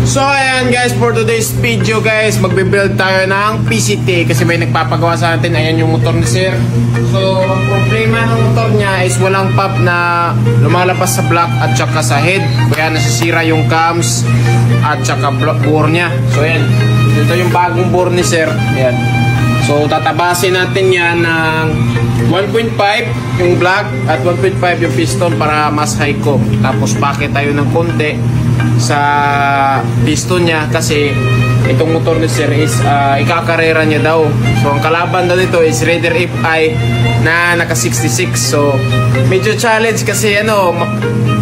So ayan guys, for today's video guys, magbe-build tayo ng PCT kasi may nagpapagawa sa atin. Ayan yung motor ni sir. So ang problema ng motor niya is walang pop na lumalabas sa block at saka sa head, kaya nasisira yung cams at saka bore niya. So ayan, ito yung bagong bore ni sir. Ayan. So tatabasin natin yan ng 1.5 yung block at 1.5 yung piston para mas high com. Tapos bakit tayo ng konti sa piston niya kasi itong motor ni sir is ikakarera niya daw. So ang kalaban daw dito is Raider FI na naka 66. So medyo challenge kasi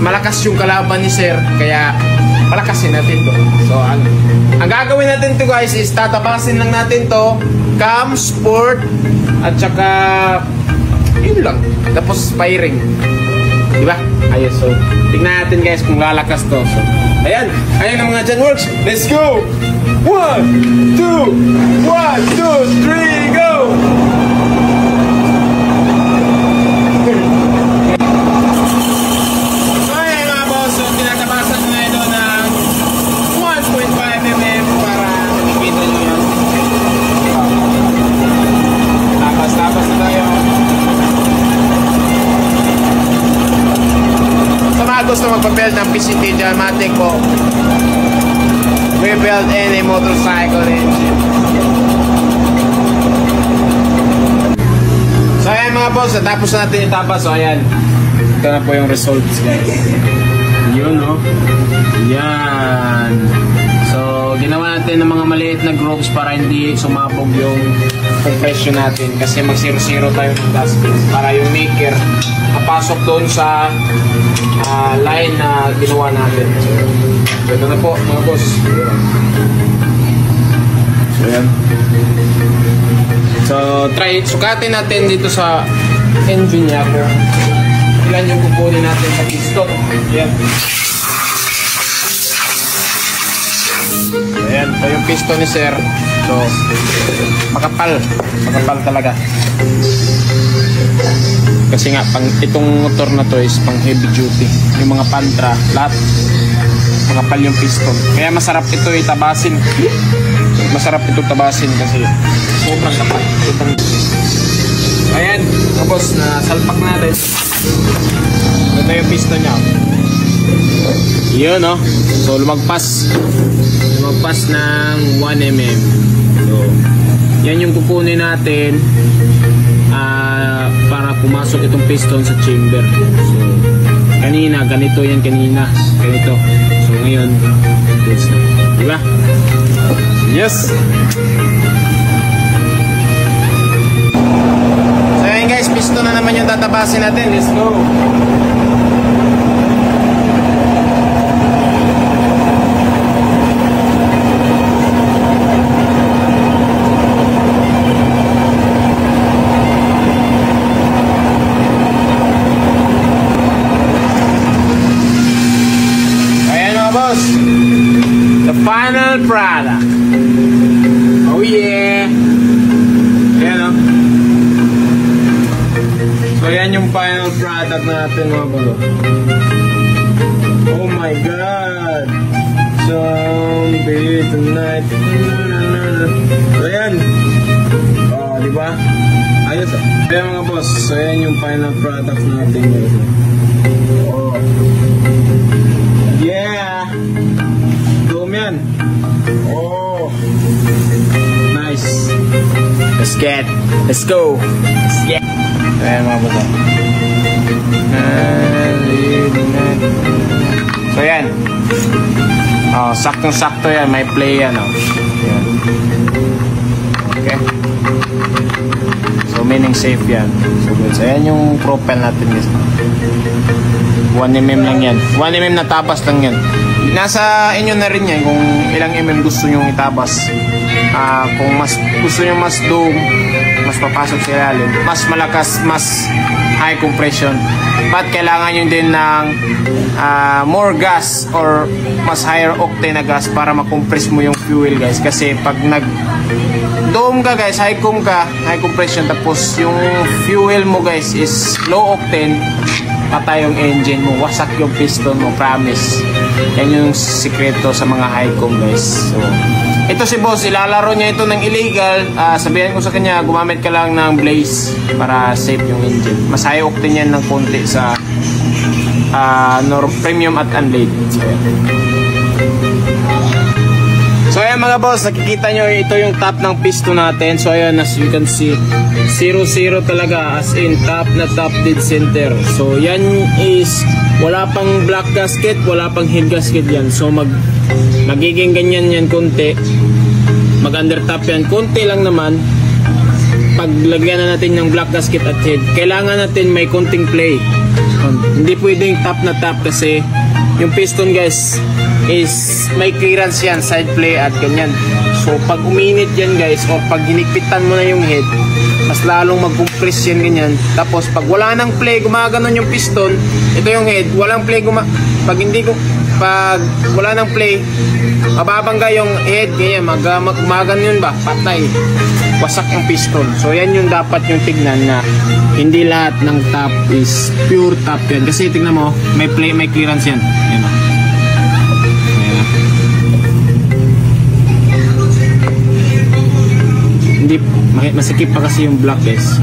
malakas yung kalaban ni sir, kaya palakasin natin to. So ang gagawin natin to guys is tatabasin lang natin to, cam, sport at saka yun lang, tapos firing, diba? Ayun, so tignan natin guys kung lalakas to. So ayan ang mga dyan works. Let's go! 1, 2, 1, 2, 3, go! So ayan mga boss, so tinatabasan na ito ng 1.5 mm para nakikita nyo yan. Tapas na tayo. Sa mga gusto magpa-build ng PCT Dramatic po, we build any motorcycle engine. So ayan mga boss, natapos natin itapas. So ayan, ito na po yung results guys. Yun yan. So ginawa natin ng mga maliit na groups para hindi sumabog yung compression natin, kasi mag 0-0 tayo ng gasket para yung maker napasok doon sa line na ginawa natin. So ito na po mga boss. So yan. So sukatin natin dito sa engine niya kung ilan yung kukunin natin sa piston. Yan. Ayan, ito yung piston ni sir. So makapal talaga. Kasi nga itong motor na to is pang heavy duty. Yung mga pantra, lahat makapal yung piston. Kaya masarap ito itabasin. Masarap ito tabasin kasi sobrang kapal. Ayan, tapos na salpak natin. Ito yung piston niya. Yun so lumagpas ng 1 mm. So yan yung kukunin natin para pumasok itong piston sa chamber. So kanina ganito yan, ganito. So ngayon this na, diba? Yes. So yan guys, piston na naman yung tatabasin natin. Let's go. The final product. Oh yeah. Ayan So yan yung final product natin mga balo. Oh my god. Zombie tonight. So yan. Diba? Ayos. Ayan mga boss. So yan yung final product natin. Yeah. Yan. Nice. Let's go. Ayan mga buto. So yan. Saktong-sakto yan. May play yan. Yan. Okay. So meaning safe yan. So good. So yan yung propel natin guys. 1 mm lang yan. 1 mm na tapas lang yan. Nasa inyo na rin yan kung ilang mm gusto nyo itabas. Kung mas gusto nyo mas doom, mas papasok sa ilalim, mas malakas, mas high compression, but kailangan nyo din ng more gas or mas higher octane na gas para makompress mo yung fuel guys. Kasi pag nag doom ka guys, high compression, tapos yung fuel mo guys is low octane, patay yung engine mo, wasak yung piston mo, promise. Yan yung sikreto sa mga high-com guys. So, ito si boss, ilalaro niya ito ng illegal. Sabihan ko sa kanya, gumamit ka lang ng blaze para safe yung engine. Mas high octane yan ng konti sa premium at unlead. So ayan mga boss, nakikita nyo ito yung top ng piston natin. So ayan, as you can see, 0-0 talaga, as in top na top dead center. So yan is wala pang black gasket, wala pang head gasket yan. So magiging ganyan yan konti, mag under top yan konti lang naman. Paglagyan na natin ng black gasket at head, kailangan natin may konting play. Hindi pwedeng top na top kasi yung piston guys is may clearance yan, side play at ganyan. So pag uminit yan guys, o pag hinigpitan mo na yung head, mas lalong mag-compress yan ganyan. Tapos pag wala nang play, gumaganon yung piston, ito yung head, walang play, pag wala nang play, mababangga yung head, ganyan, gumaganon yun ba, patay, wasak yung piston. So yan yung dapat yung tignan, na hindi lahat ng top is pure top yan. Kasi tignan mo, may play, may clearance yan. Yan o. Hindi, masikip pa kasi yung black guys,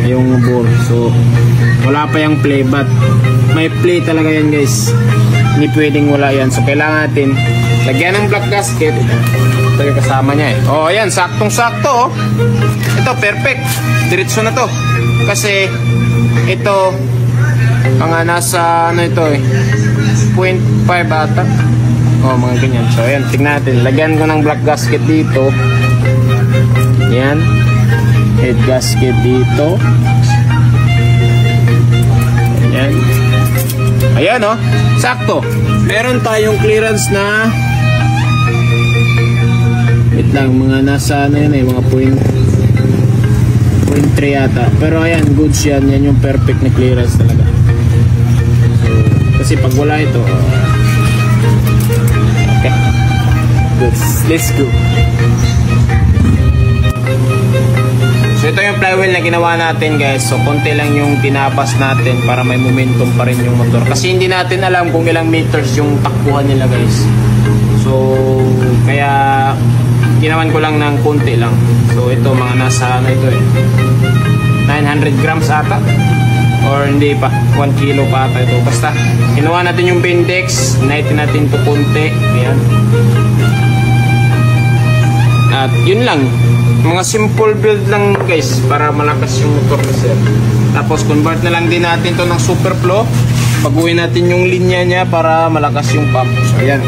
yung bore. So wala pa yung play, but may play talaga yan guys. Hindi pwedeng wala yan. So kailangan natin lagyan ng black gasket. Ito yung kasama niya eh. Oh ayan, saktong sakto oh. Ito perfect, diretso na to. Kasi ito mga nasa ano ito eh, 0.5 ata. Oh mga ganyan. So ayan, tignan natin. Lagyan ko ng black gasket dito. Yan, head gasket dito. Ayan. Ayan oh, sakto. Meron tayong clearance na, wait lang, mga nasa ano yan eh, mga 0.3 yata. Pero ayan, goods yan. Yan yung perfect na clearance talaga. So, kasi pag wala ito, okay, goods. Let's go. So ito yung flywheel na ginawa natin guys. So konti lang yung tinapas natin para may momentum pa rin yung motor. Kasi hindi natin alam kung ilang meters yung takbuhan nila guys. So kaya ginawan ko lang ng konti lang. So ito mga nasa ano ito eh, 900 grams ata. Or hindi pa, 1 kilo pa ata ito. Basta ginawa natin yung Bendex, naitin natin ito konti. Ayan. At yun lang, mga simple build lang guys para malakas yung motor ni sir. Tapos convert na lang din natin to ng super flow. Baguhin natin yung linya niya para malakas yung pump. So ayan.